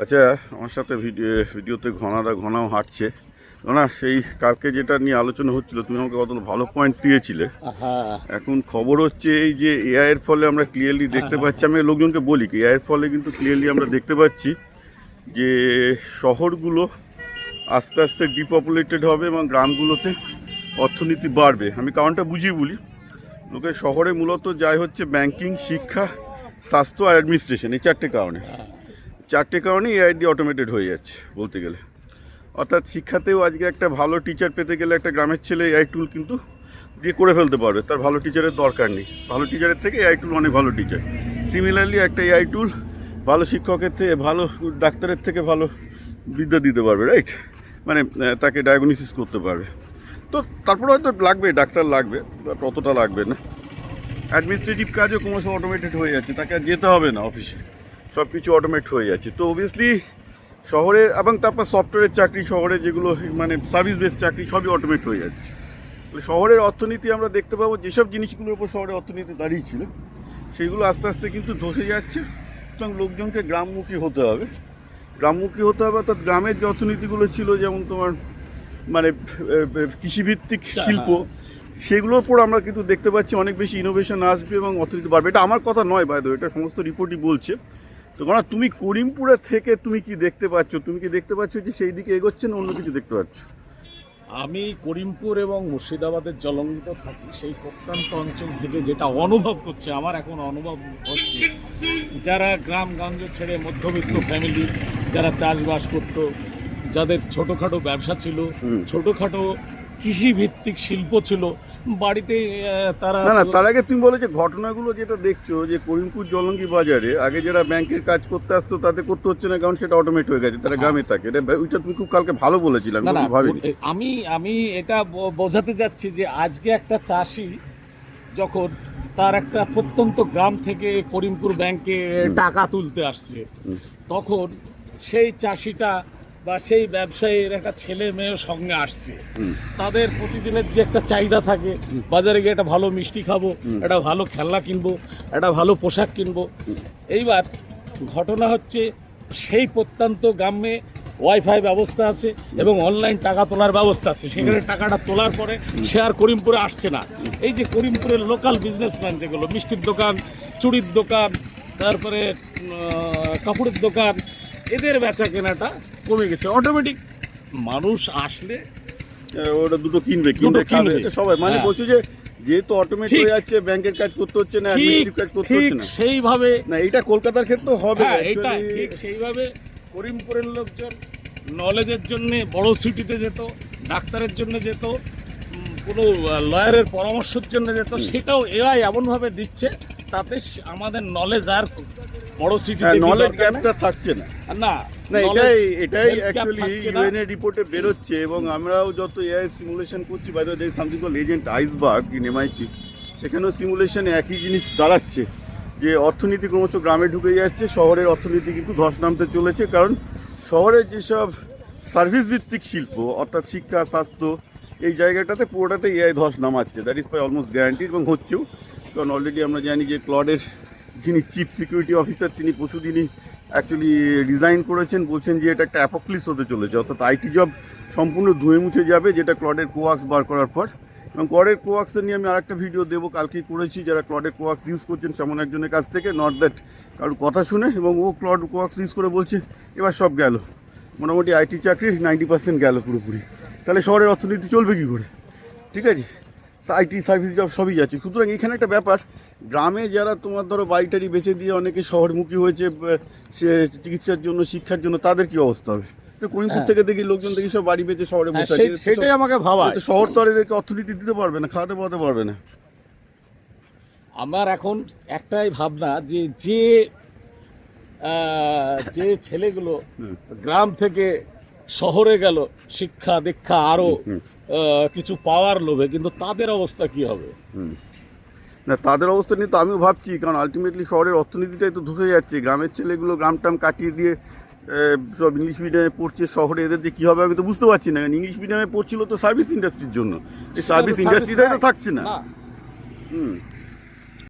আচ্ছা, আমার সাথে ভিডিওতে ঘনাও হাঁটছে। না, সেই কালকে যেটা নিয়ে আলোচনা হচ্ছিল, তুমি আমাকে কত ভালো পয়েন্ট দিয়েছিলে। এখন খবর হচ্ছে এই যে এআই এর ফলে আমরা ক্লিয়ারলি দেখতে পাচ্ছি, আমি লোকজনকে বলি কি এআই এর ফলে কিন্তু ক্লিয়ারলি আমরা দেখতে পাচ্ছি যে শহরগুলো আস্তে আস্তে ডিপপুলেটেড হবে এবং গ্রামগুলোতে অর্থনীতি বাড়বে। আমি কারণটা বুঝিয়ে বলি। লোকের শহরে মূলত যাই হচ্ছে ব্যাংকিং, শিক্ষা, স্বাস্থ্য আর অ্যাডমিনিস্ট্রেশন, এই চারটে কারণে এআই দিয়ে অটোমেটেড হয়ে যাচ্ছে বলতে গেলে। অর্থাৎ শিক্ষাতেও আজকে একটা ভালো টিচার পেতে গেলে একটা গ্রামের ছেলে এআই টুল কিন্তু দিয়ে করে ফেলতে পারবে, তার ভালো টিচারের দরকার নেই। ভালো টিচারের থেকে এআই টুল অনেক ভালো টিচার। সিমিলারলি একটা এআই টুল ভালো শিক্ষকের থেকে, ভালো ডাক্তারের থেকে ভালো বিদ্যা দিতে পারবে, রাইট? মানে তাকে ডায়াগনোসিস করতে পারবে। তো তারপরে হয়তো লাগবে ডাক্তার, লাগবে ততটা লাগবে না। অ্যাডমিনিস্ট্রেটিভ কাজও ক্রমশ অটোমেটেড হয়ে যাচ্ছে, তাকে আর যেতে হবে না অফিসে, সব কিছু অটোমেট হয়ে যাচ্ছে। তো অবভিয়াসলি শহরে, এবং তারপর সফটওয়্যারের চাকরি শহরে যেগুলো মানে সার্ভিস বেস চাকরি, সবই অটোমেট হয়ে যাচ্ছে। শহরের অর্থনীতি আমরা দেখতে পাবো, যেসব জিনিসগুলোর উপর শহরের অর্থনীতি দাঁড়িয়েছিল সেইগুলো আস্তে আস্তে কিন্তু ধসে যাচ্ছে। সুতরাং লোকজনকে গ্রামমুখী হতে হবে, অর্থাৎ গ্রামের যে অর্থনীতিগুলো ছিল, যেমন তোমার মানে কৃষিভিত্তিক শিল্প, সেগুলোর উপর আমরা কিন্তু দেখতে পাচ্ছি অনেক বেশি ইনোভেশন আসবে এবং অর্থনীতি বাড়বে। এটা আমার কথা নয় বাই দ্য ওয়ে, এটা সমস্ত রিপোর্টই বলছে। তো কারণ তুমি করিমপুরে থেকে তুমি কি দেখতে পাচ্ছ? তুমি কি দেখতে পাচ্ছ যে সেই দিকে এগোচ্ছে না অন্য কিছু দেখতে পাচ্ছ? আমি করিমপুর এবং মুর্শিদাবাদের জলঙ্গিত থাকি, সেই প্রত্যন্ত অঞ্চল থেকে যেটা অনুভব করছে, আমার এখন অনুভব হচ্ছে, যারা গ্রামগঞ্জ ছেড়ে মধ্যবিত্ত ফ্যামিলি, যারা চাষবাস করতো, যাদের ছোটোখাটো ব্যবসা ছিল, ছোটোখাটো কৃষিভিত্তিক শিল্প ছিল বাড়িতে, তারা না, তার আগে তুমি বলো যে ঘটনাগুলো যেটা দেখছো যে করিমপুর জলঙ্গি বাজারে আগে যারা ব্যাংকের কাজ করতে আসতো তাতে করতে হচ্ছে না, কারণ সেটা অটোমেট হয়ে গেছে, তারা গ্রামে থাকে। ওইটা তুমি খুব কালকে ভালো বলেছিলে, আমি এটা বোঝাতে যাচ্ছি যে আজকে একটা চাষি যখন তার একটা প্রত্যন্ত গ্রাম থেকে করিমপুর ব্যাংকে টাকা তুলতে আসছে, তখন সেই চাষিটা বা সেই ব্যবসায়ীর একটা ছেলে মেয়ের সঙ্গে আসছে, তাদের প্রতিদিনের যে একটা চাহিদা থাকে, বাজারে গিয়ে একটা ভালো মিষ্টি খাবো, একটা ভালো খেলনা কিনবো, একটা ভালো পোশাক কিনবো। এইবার ঘটনা হচ্ছে সেই প্রত্যন্ত গ্রামে ওয়াইফাই ব্যবস্থা আছে এবং অনলাইন টাকা তোলার ব্যবস্থা আছে, সেখানে টাকাটা তোলার পরে সে আর করিমপুরে আসছে না। এই যে করিমপুরের লোকাল বিজনেসম্যান যেগুলো, মিষ্টির দোকান, চুড়ির দোকান, তারপরে কাপড়ের দোকান, এদের বেচা কেনাটা কমে গেছে। অটোমেটিক মানুষ আসলে ওটা দুটো কিনবে সবাই, মানে বলছো যে যেহেতু অটোমেট হয়ে যাচ্ছে, ব্যাংকের কাজ করতে হচ্ছে না, অ্যাডমিনিস্ট্রেটিভ কাজ করতে হচ্ছে না, সেইভাবে না, এটা কলকাতার ক্ষেত্রেও হবে। এটা ঠিক সেইভাবে করিমপুরের লোকজন নলেজের জন্য বড় সিটিতে যেত, ডাক্তারের জন্য যেত, কোনো লয়ারের পরামর্শের জন্য যেত, সেটাও এআই এমনভাবে দিচ্ছে তাতে আমাদের নলেজ আর বড় সিটিতে নলেজ গ্যাপটা থাকছে না। না, এটাই অ্যাকচুয়ালি ইউএনএ রিপোর্টে বেরোচ্ছে। এবং আমরাও যত এআই সিমুলেশন করছি, by the way something call agent iceberg in MIT, সেখানেও সিমুলেশনে একই জিনিস দাঁড়াচ্ছে যে অর্থনীতি ক্রমশ গ্রামে ঢুকে যাচ্ছে, শহরের অর্থনীতি কিন্তু ধস নামতে চলেছে। কারণ শহরের যেসব সার্ভিস ভিত্তিক শিল্প, অর্থাৎ শিক্ষা, স্বাস্থ্য, এই জায়গাটাতে পুরোটাতে এআই ধস নামাচ্ছে, that is by almost guaranteed এবং হচ্ছেও। কারণ অলরেডি আমরা জানি যে ক্লডের যিনি চিফ সিকিউরিটি অফিসার, তিনি পরশুদিনই অ্যাকচুয়ালি রিজাইন করেছেন, বলছেন যে এটা একটা অ্যাপোক্লিপস হতে চলেছে, অর্থাৎ আইটি জব সম্পূর্ণ ধুয়ে মুছে যাবে, যেটা ক্লডের কোয়াক্স বার করার পর। এবং ক্লডের কোয়াক্সের নিয়ে আমি আরেকটা ভিডিও দেবো, কালকেই করেছি, যারা ক্লডের কোয়াক্স ইউজ করছেন সেমন একজনের কাছ থেকে, নট দ্যাট কারোর কথা শুনে, এবং ও ক্লড কোয়াক্স ইউজ করে বলছে এবার সব গেল, মোটামুটি আইটি চাকরি 90% গেল পুরোপুরি। তাহলে শহরের অর্থনীতি চলবে কী করে? ঠিক আছে, আইটি সার্ভিস জব সবই যাচ্ছে। সুতরাং এখানে একটা ব্যাপার, গ্রামে যারা তোমার ধরো বাড়িটারি বেঁচে দিয়ে অনেকে শহরমুখী হয়েছে সে চিকিৎসার জন্য, শিক্ষার জন্য, তাদের কি অবস্থা হবে? তো করিমপুর থেকে দেখি লোকজন দেখি সব বাড়ি বেঁচে শহরে বসে আছে, সেটাই আমাকে ভাবা। শহর তো আর এদেরকে অর্থনীতি দিতে পারবে না, খাওয়াতে পাওয়াতে পারবে না। আমার এখন একটাই ভাবনা যে যে ছেলেগুলো গ্রাম থেকে শহরে গেল শিক্ষা দীক্ষা আরো কিছু পাওয়ার লোভে, কিন্তু তাদের অবস্থা কি হবে? না, তাদের অবস্থা নিয়ে তো আমিও ভাবছি, কারণ আলটিমেটলি শহরের অর্থনীতিটাই তো ধসে যাচ্ছে। গ্রামের ছেলেগুলো গ্রাম টাম কাটিয়ে দিয়ে সব ইংলিশ মিডিয়ামে পড়ছে শহরে, এদের যে কী হবে আমি তো বুঝতে পারছি না। কারণ ইংলিশ মিডিয়ামে পড়ছিল তো সার্ভিস ইন্ডাস্ট্রির জন্য, এই সার্ভিস ইন্ডাস্ট্রিটাই তো থাকছে না।